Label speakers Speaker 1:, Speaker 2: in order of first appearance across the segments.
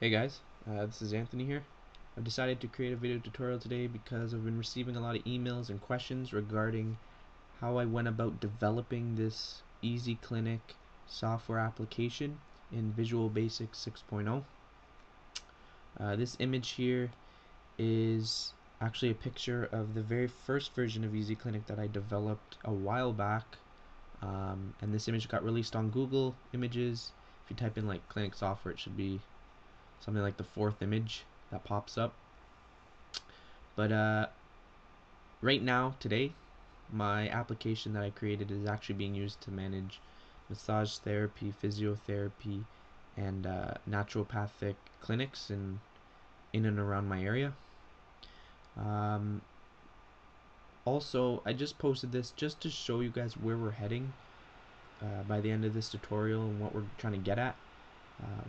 Speaker 1: Hey guys, this is Anthony here. I've decided to create a video tutorial today because I've been receiving a lot of emails and questions regarding how I went about developing this Easy Clinic software application in Visual Basic 6.0. This image here is actually a picture of the very first version of Easy Clinic that I developed a while back, and this image got released on Google Images. If you type in like clinic software, it should be something like the fourth image that pops up. But right now, today, my application that I created is actually being used to manage massage therapy, physiotherapy, and naturopathic clinics in and around my area. Um, Also, I just posted this just to show you guys where we're heading by the end of this tutorial and what we're trying to get at.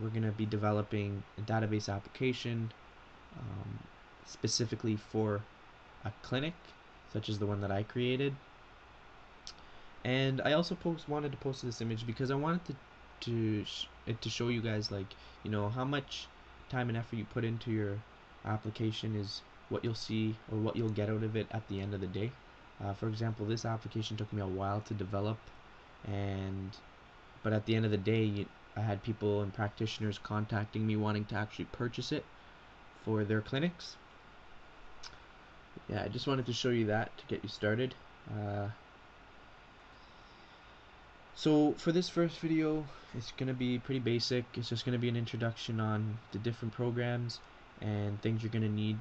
Speaker 1: We're going to be developing a database application um, specifically for a clinic, such as the one that I created. And I also wanted to post this image because I wanted to show you guys, like, how much time and effort you put into your application is what you'll see or what you'll get out of it at the end of the day. For example, this application took me a while to develop, but at the end of the day, I had people and practitioners contacting me wanting to actually purchase it for their clinics. Yeah, I just wanted to show you that to get you started. So for this first video, it's going to be pretty basic. It's just going to be an introduction on the different programs and things you're going to need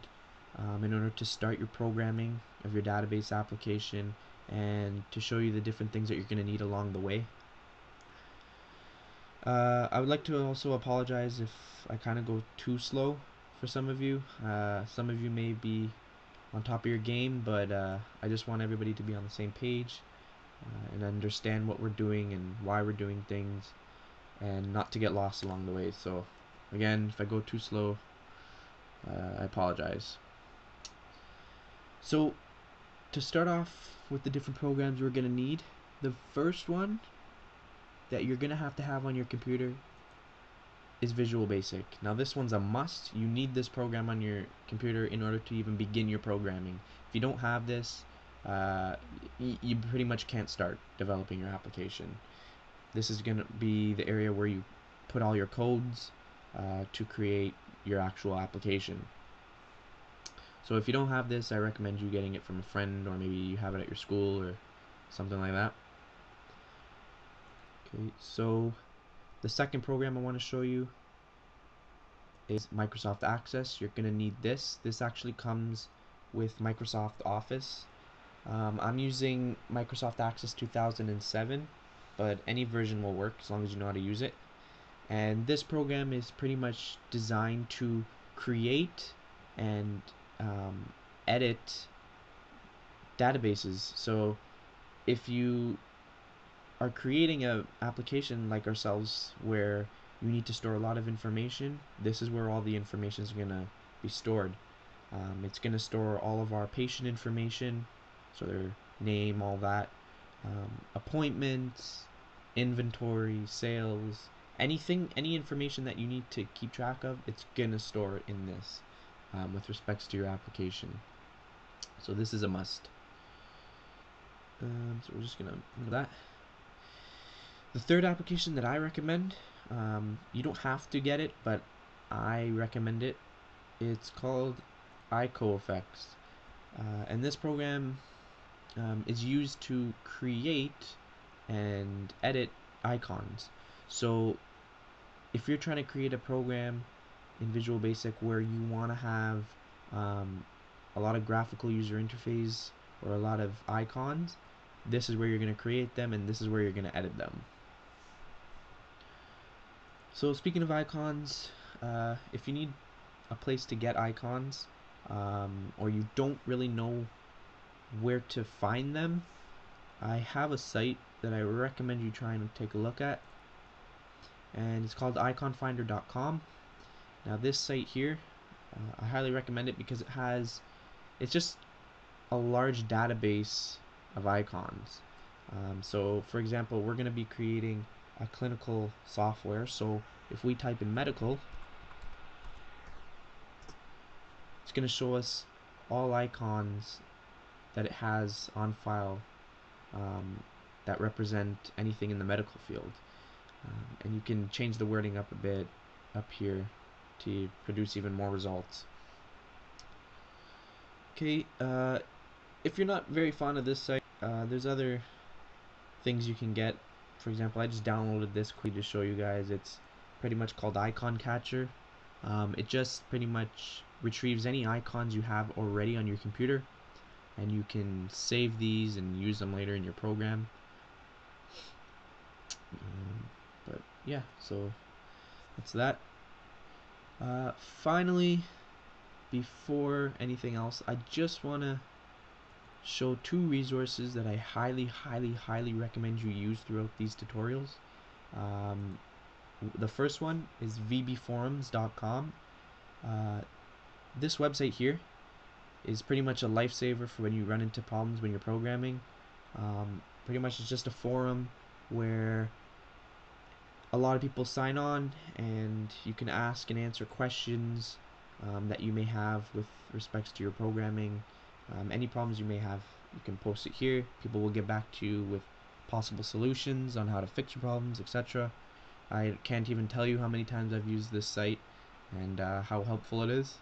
Speaker 1: in order to start your programming of your database application, and to show you the different things that you're going to need along the way. I would like to also apologize if I kind of go too slow for some of you. Some of you may be on top of your game, but I just want everybody to be on the same page and understand what we're doing and why we're doing things, and not to get lost along the way. So again, if I go too slow, I apologize. So to start off with the different programs we're going to need, the first one that you're going to have on your computer is Visual Basic. Now this one's a must. You need this program on your computer in order to even begin your programming. If you don't have this, you pretty much can't start developing your application. This is going to be the area where you put all your codes to create your actual application. So if you don't have this, I recommend you getting it from a friend, or maybe you have it at your school or something like that. Okay, so the second program I want to show you is Microsoft Access. You're going to need this. This actually comes with Microsoft Office. I'm using Microsoft Access 2007, but any version will work as long as you know how to use it. And this program is pretty much designed to create and edit databases. So if you are creating an application like ourselves where you need to store a lot of information, this is where all the information is going to be stored. It's going to store all of our patient information, so their name, all that, appointments, inventory, sales, any information that you need to keep track of, it's going to store it in this with respects to your application. So this is a must. So we're just going to do that. The third application that I recommend, you don't have to get it, but I recommend it. It's called iCoEffects, and this program is used to create and edit icons. So if you're trying to create a program in Visual Basic where you want to have a lot of graphical user interface or a lot of icons, this is where you're going to create them, and this is where you're going to edit them. So speaking of icons, if you need a place to get icons, or you don't really know where to find them, I have a site that I recommend you try and take a look at, and it's called iconfinder.com. Now this site here, I highly recommend it because it's just a large database of icons. So for example, we're going to be creating a clinical software, so if we type in medical, it's going to show us all icons that it has on file that represent anything in the medical field. And you can change the wording up a bit up here to produce even more results. Okay, if you're not very fond of this site, there's other things you can get. For example, I just downloaded this quickly to show you guys. It's pretty much called Icon Catcher. It just pretty much retrieves any icons you have already on your computer, and you can save these and use them later in your program. But yeah, so that's that. Finally, before anything else, I just want to show two resources that I highly recommend you use throughout these tutorials. The first one is VB4ums.com. This website here is pretty much a lifesaver for when you run into problems when you're programming. Pretty much it's just a forum where a lot of people sign on, and you can ask and answer questions that you may have with respects to your programming. Any problems you may have, you can post it here. People will get back to you with possible solutions on how to fix your problems, etc. I can't even tell you how many times I've used this site and how helpful it is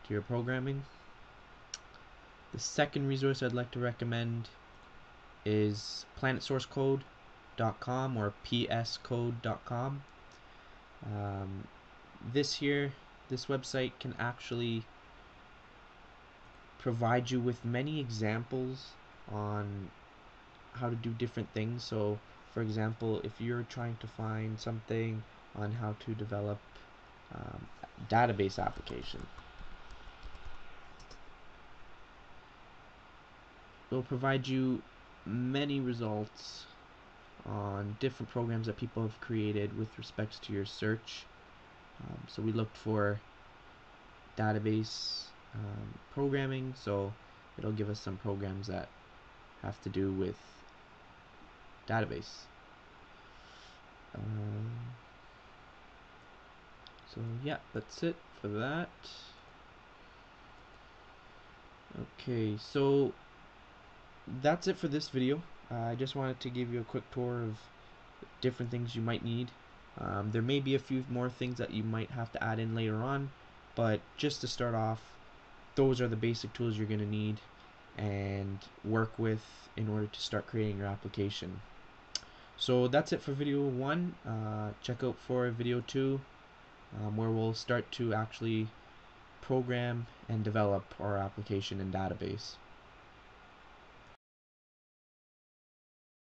Speaker 1: to your programming. The second resource I'd like to recommend is planetsourcecode.com or pscode.com. This website can actually provide you with many examples on how to do different things. So for example, if you're trying to find something on how to develop a database application, it will provide you many results on different programs that people have created with respects to your search. So we looked for database programming, so it'll give us some programs that have to do with database. So yeah, that's it for that. Okay, so that's it for this video. I just wanted to give you a quick tour of different things you might need. There may be a few more things that you might have to add in later on, but just to start off, those are the basic tools you're going to need and work with in order to start creating your application. So that's it for video 1. Check out for video 2, where we'll start to actually program and develop our application and database.